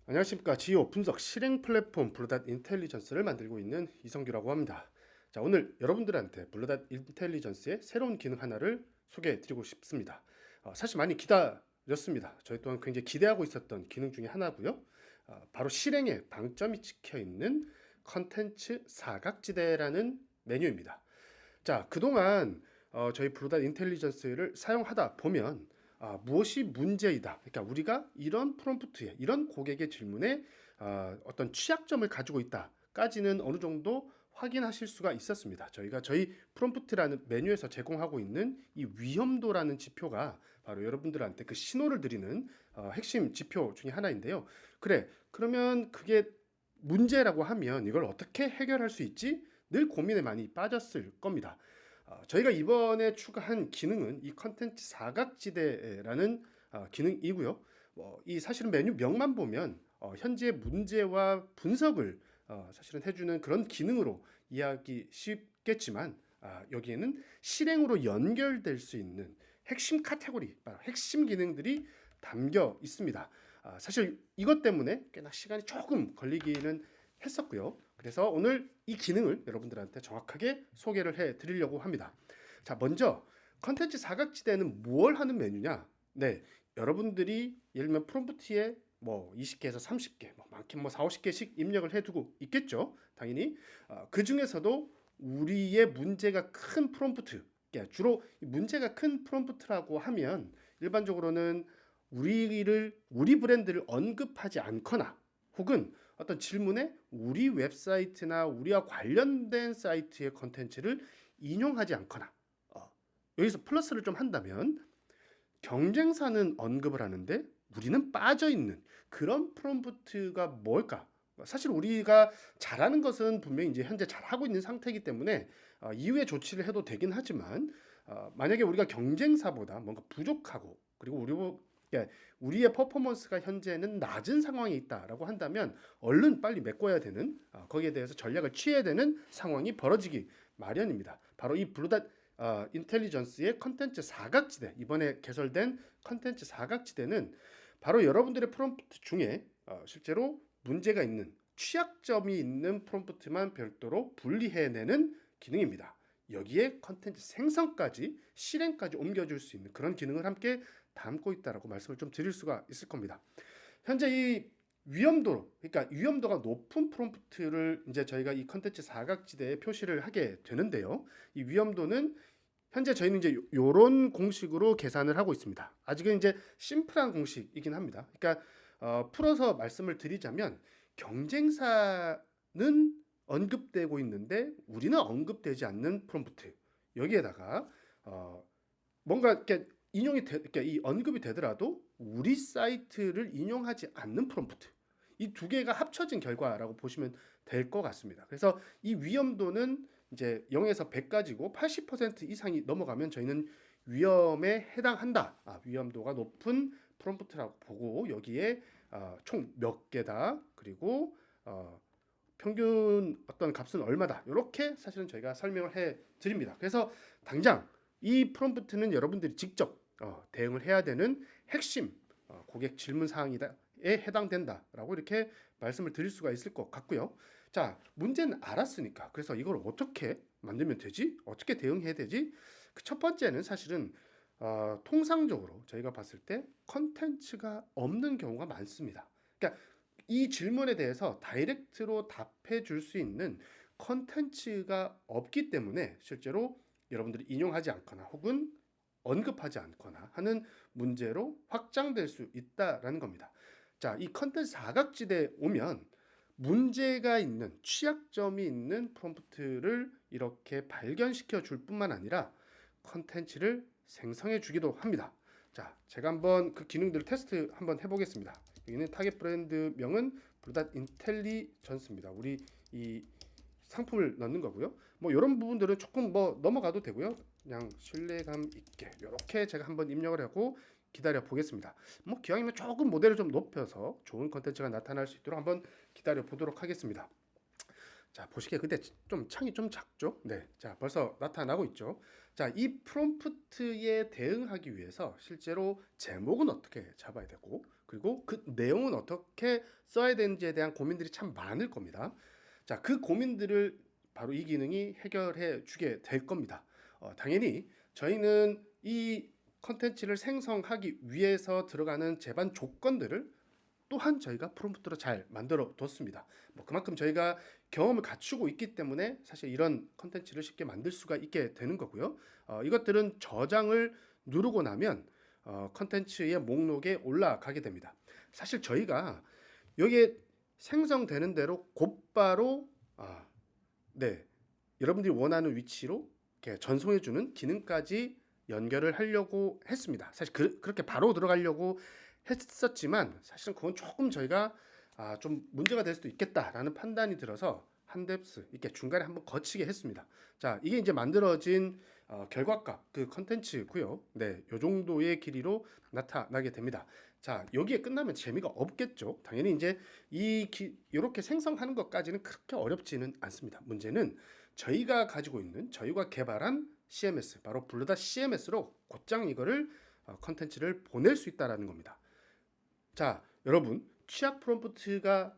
안녕하십니까. 지오 분석 실행 플랫폼 블루닷 인텔리전스를 만들고 있는 이성규라고 합니다. 자, 오늘 여러분들한테 블루닷 인텔리전스의 새로운 기능 하나를 소개해 드리고 싶습니다. 사실 많이 기다렸습니다. 저희 또한 굉장히 기대하고 있었던 기능 중에 하나고요. 바로 실행에 방점이 찍혀 있는 컨텐츠 사각지대라는 메뉴입니다. 자, 그동안 저희 블루닷 인텔리전스를 사용하다 보면 무엇이 문제이다. 그러니까 우리가 이런 프롬프트에 이런 고객의 질문에 어떤 취약점을 가지고 있다까지는 어느 정도 확인하실 수가 있었습니다. 저희가 저희 프롬프트라는 메뉴에서 제공하고 있는 이 위험도라는 지표가 바로 여러분들한테 그 신호를 드리는 핵심 지표 중에 하나인데요. 그래, 그러면 그게 문제라고 하면 이걸 어떻게 해결할 수 있지? 늘 고민에 많이 빠졌을 겁니다. 저희가 이번에 추가한 기능은 이 컨텐츠 사각지대라는 기능이고요. 이 사실은 메뉴명만 보면 현재 문제와 분석을 사실은 해주는 그런 기능으로 이해하기 쉽겠지만 여기에는 실행으로 연결될 수 있는 핵심 카테고리, 핵심 기능들이 담겨 있습니다. 사실 이것 때문에 꽤나 시간이 조금 걸리기는 했었고요. 그래서 오늘 이 기능을 여러분들한테 정확하게 소개를 해 드리려고 합니다. 자, 먼저 컨텐츠 사각지대는 뭘 하는 메뉴냐? 네, 여러분들이 예를 들면 프롬프트에 뭐 20개에서 30개, 많게는 뭐 4, 50개씩 입력을 해두고 있겠죠. 당연히 그 중에서도 우리의 문제가 큰 프롬프트, 그러니까 주로 문제가 큰 프롬프트라고 하면 일반적으로는 우리 브랜드를 언급하지 않거나 혹은 어떤 질문에 우리 웹사이트나 우리와 관련된 사이트의 컨텐츠를 인용하지 않거나 여기서 플러스를 좀 한다면 경쟁사는 언급을 하는데 우리는 빠져 있는 그런 프롬프트가 뭘까? 사실 우리가 잘하는 것은 분명히 이제 현재 잘하고 있는 상태이기 때문에 이후에 조치를 해도 되긴 하지만 만약에 우리가 경쟁사보다 뭔가 부족하고 그리고 우리의 퍼포먼스가 현재는 낮은 상황에 있다라고 한다면 얼른 빨리 메꿔야 되는 거기에 대해서 전략을 취해야 되는 상황이 벌어지기 마련입니다. 바로 이 블루닷 인텔리전스의 컨텐츠 사각지대, 이번에 개설된 컨텐츠 사각지대는 바로 여러분들의 프롬프트 중에 실제로 문제가 있는 취약점이 있는 프롬프트만 별도로 분리해내는 기능입니다. 여기에 컨텐츠 생성까지 실행까지 옮겨줄 수 있는 그런 기능을 함께 담고 있다라고 말씀을 좀 드릴 수가 있을 겁니다. 현재 이 그러니까 위험도가 높은 프롬프트를 이제 저희가 이 컨텐츠 사각지대에 표시를 하게 되는데요. 이 위험도는 현재 저희는 이제 요런 공식으로 계산을 하고 있습니다. 아직은 이제 심플한 공식이긴 합니다. 그러니까 풀어서 말씀을 드리자면 경쟁사는 언급되고 있는데 우리는 언급되지 않는 프롬프트. 여기에다가 뭔가 이렇게 그러니까 이 언급이 되더라도 우리 사이트를 인용하지 않는 프롬프트. 이 두 개가 합쳐진 결과라고 보시면 될 것 같습니다. 그래서 이 위험도는 이제 0에서 100까지고 80% 이상이 넘어가면 저희는 위험에 해당한다. 위험도가 높은 프롬프트라고 보고 여기에 총 몇 개다. 그리고 평균 어떤 값은 얼마다. 이렇게 사실은 저희가 설명을 해 드립니다. 그래서 당장 이 프롬프트는 여러분들이 직접 대응을 해야 되는 핵심 고객 질문 사항에 해당된다라고 이렇게 말씀을 드릴 수가 있을 것 같고요. 자, 문제는 알았으니까 그래서 이걸 어떻게 만들면 되지? 어떻게 대응해야 되지? 그 첫 번째는 사실은 통상적으로 저희가 봤을 때 컨텐츠가 없는 경우가 많습니다. 그러니까 이 질문에 대해서 다이렉트로 답해 줄 수 있는 컨텐츠가 없기 때문에 실제로 여러분들이 인용하지 않거나 혹은 언급하지 않거나 하는 문제로 확장될 수 있다라는 겁니다. 자, 이 컨텐츠 사각지대에 오면 문제가 있는 취약점이 있는 프롬프트를 이렇게 발견시켜 줄 뿐만 아니라 컨텐츠를 생성해 주기도 합니다. 자, 제가 한번 그 기능들을 테스트 한번 해보겠습니다. 여기는 타겟 브랜드 명은 블루닷 인텔리전스입니다. 우리 이 상품을 넣는 거고요. 뭐 이런 부분들은 조금 뭐 넘어가도 되고요. 그냥 신뢰감 있게 이렇게 제가 한번 입력을 하고 기다려 보겠습니다. 뭐 기왕이면 조금 모델을 좀 높여서 좋은 컨텐츠가 나타날 수 있도록 한번 기다려 보도록 하겠습니다. 자, 보시기에 근데 좀 창이 좀 작죠? 네. 자, 벌써 나타나고 있죠. 자, 이 프롬프트에 대응하기 위해서 실제로 제목은 어떻게 잡아야 되고 그리고 그 내용은 어떻게 써야 되는지에 대한 고민들이 참 많을 겁니다. 자, 그 고민들을 바로 이 기능이 해결해 주게 될 겁니다. 당연히 저희는 이 컨텐츠를 생성하기 위해서 들어가는 제반 조건들을 또한 저희가 프롬프트로 잘 만들어 뒀습니다. 뭐 그만큼 저희가 경험을 갖추고 있기 때문에 사실 이런 컨텐츠를 쉽게 만들 수가 있게 되는 거고요. 이것들은 저장을 누르고 나면 컨텐츠의 목록에 올라가게 됩니다. 사실 저희가 여기에 생성되는 대로 곧바로 네, 여러분들이 원하는 위치로 이렇게 전송해주는 기능까지 연결을 하려고 했습니다. 사실 그렇게 바로 들어가려고 했었지만 사실은 그건 조금 저희가 좀 문제가 될 수도 있겠다라는 판단이 들어서 한 뎁스 이렇게 중간에 한번 거치게 했습니다. 자, 이게 이제 만들어진 결과값 그 컨텐츠고요. 네, 요 정도의 길이로 나타나게 됩니다. 자, 여기에 끝나면 재미가 없겠죠. 당연히 이제 이렇게 생성하는 것까지는 그렇게 어렵지는 않습니다. 문제는 저희가 가지고 있는 저희가 개발한 CMS 바로 블루닷 CMS로 곧장 이거를 컨텐츠를 보낼 수 있다라는 겁니다. 자, 여러분 취약 프롬프트가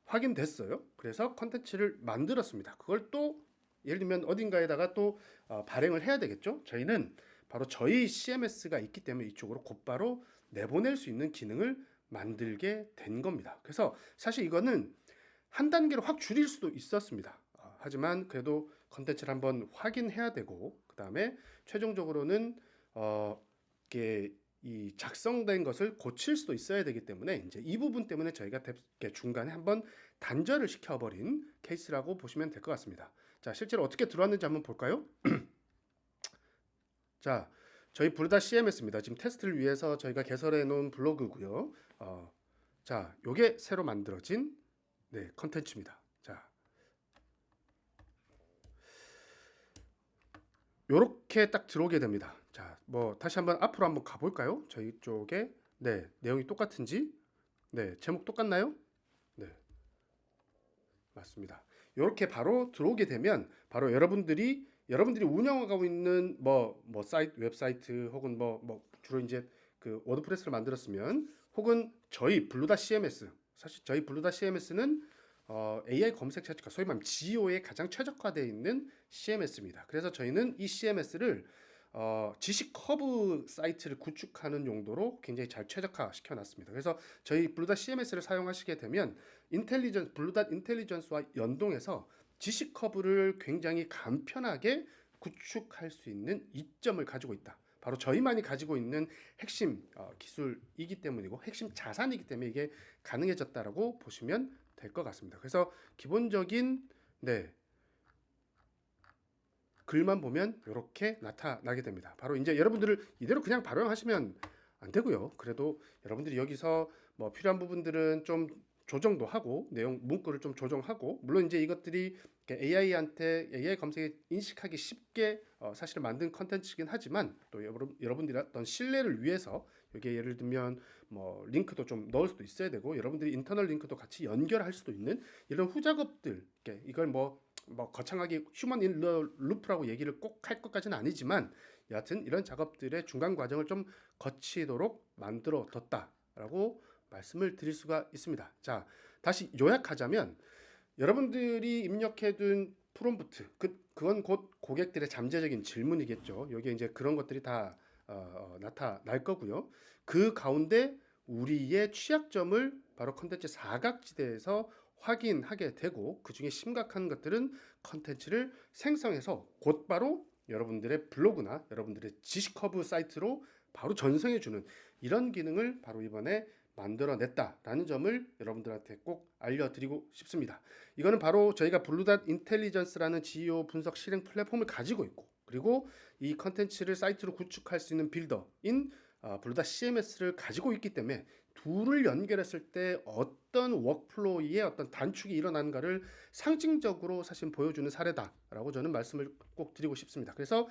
확인됐어요. 그래서 컨텐츠를 만들었습니다. 그걸 또 예를 들면 어딘가에다가 또 발행을 해야 되겠죠. 저희는 바로 저희 CMS가 있기 때문에 이쪽으로 곧바로 내보낼 수 있는 기능을 만들게 된 겁니다. 그래서 사실 이거는 한 단계로 확 줄일 수도 있었습니다. 하지만 그래도 컨텐츠를 한번 확인해야 되고 그 다음에 최종적으로는 이게 이 작성된 것을 고칠 수도 있어야 되기 때문에 이제 이 부분 때문에 저희가 중간에 한번 단절을 시켜버린 케이스라고 보시면 될 것 같습니다. 자, 실제로 어떻게 들어왔는지 한번 볼까요? 자, 저희 블루닷 CMS입니다. 지금 테스트를 위해서 저희가 개설해 놓은 블로그고요. 자, 요게 새로 만들어진 컨텐츠입니다. 자, 요렇게 딱 들어오게 됩니다. 자, 뭐 다시 한번 앞으로 한번 가볼까요? 저희 쪽에 내용이 똑같은지, 제목 똑같나요? 네, 맞습니다. 이렇게 바로 들어오게 되면 바로 여러분들이 운영하고 있는 사이트, 웹사이트 혹은 주로 이제 그 워드프레스를 만들었으면 혹은 저희 블루닷 CMS 사실 저희 블루닷 CMS는 AI 검색 최적화 소위 말하면 GEO에 가장 최적화되어 있는 CMS입니다. 그래서 저희는 이 CMS를 지식 커브 사이트를 구축하는 용도로 굉장히 잘 최적화 시켜놨습니다. 그래서 저희 블루닷 CMS를 사용하시게 되면 블루닷 인텔리전스와 연동해서 지식 커브를 굉장히 간편하게 구축할 수 있는 이점을 가지고 있다. 바로 저희만이 가지고 있는 핵심 기술이기 때문이고 핵심 자산이기 때문에 이게 가능해졌다라고 보시면 될 것 같습니다. 그래서 기본적인 글만 보면 이렇게 나타나게 됩니다. 바로 이제 여러분들을 이대로 그냥 발행하시면 안 되고요. 그래도 여러분들이 여기서 뭐 필요한 부분들은 좀 조정도 하고 내용 문구를 좀 조정하고 물론 이제 이것들이 AI한테 AI 검색에 인식하기 쉽게 사실 만든 컨텐츠이긴 하지만 또 여러분들이 어떤 신뢰를 위해서 여기에 예를 들면 뭐 링크도 좀 넣을 수도 있어야 되고 여러분들이 인터널 링크도 같이 연결할 수도 있는 이런 후작업들 이걸 뭐 거창하게 휴먼 인 루프라고 얘기를 꼭 할 것까지는 아니지만 여하튼 이런 작업들의 중간 과정을 좀 거치도록 만들어 뒀다라고 말씀을 드릴 수가 있습니다. 자, 다시 요약하자면 여러분들이 입력해둔 프롬프트 그건 곧 고객들의 잠재적인 질문이겠죠. 여기에 이제 그런 것들이 다 나타날 거고요. 그 가운데 우리의 취약점을 바로 컨텐츠 사각지대에서 확인하게 되고 그 중에 심각한 것들은 컨텐츠를 생성해서 곧바로 여러분들의 블로그나 여러분들의 지식 커브 사이트로 바로 전송해주는 이런 기능을 바로 이번에 만들어냈다라는 점을 여러분들한테 꼭 알려드리고 싶습니다. 이거는 바로 저희가 블루닷 인텔리전스라는 GEO 분석 실행 플랫폼을 가지고 있고 그리고 이 컨텐츠를 사이트로 구축할 수 있는 빌더인 블루닷 CMS를 가지고 있기 때문에 둘을 연결했을 때 어떤 워크플로우의 어떤 단축이 일어나는가를 상징적으로 사실 보여주는 사례다라고 저는 말씀을 꼭 드리고 싶습니다. 그래서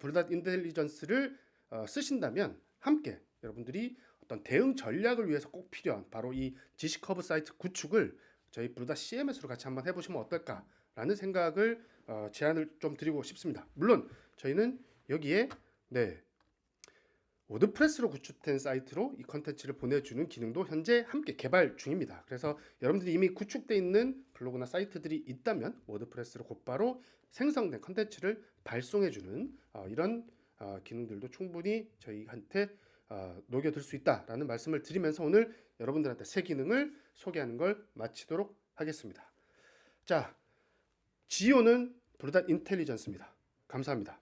블루닷 인텔리전스를 쓰신다면 함께 여러분들이 어떤 대응 전략을 위해서 꼭 필요한 바로 이 지식 커브 사이트 구축을 저희 블루닷 CMS로 같이 한번 해보시면 어떨까라는 생각을 제안을 좀 드리고 싶습니다. 물론 저희는 여기에 워드프레스로 구축된 사이트로 이 컨텐츠를 보내주는 기능도 현재 함께 개발 중입니다. 그래서 여러분들이 이미 구축되어 있는 블로그나 사이트들이 있다면 워드프레스로 곧바로 생성된 컨텐츠를 발송해주는 이런 기능들도 충분히 저희한테 녹여들 수 있다라는 말씀을 드리면서 오늘 여러분들한테 새 기능을 소개하는 걸 마치도록 하겠습니다. 자, 지오는 블루닷 인텔리전스입니다. 감사합니다.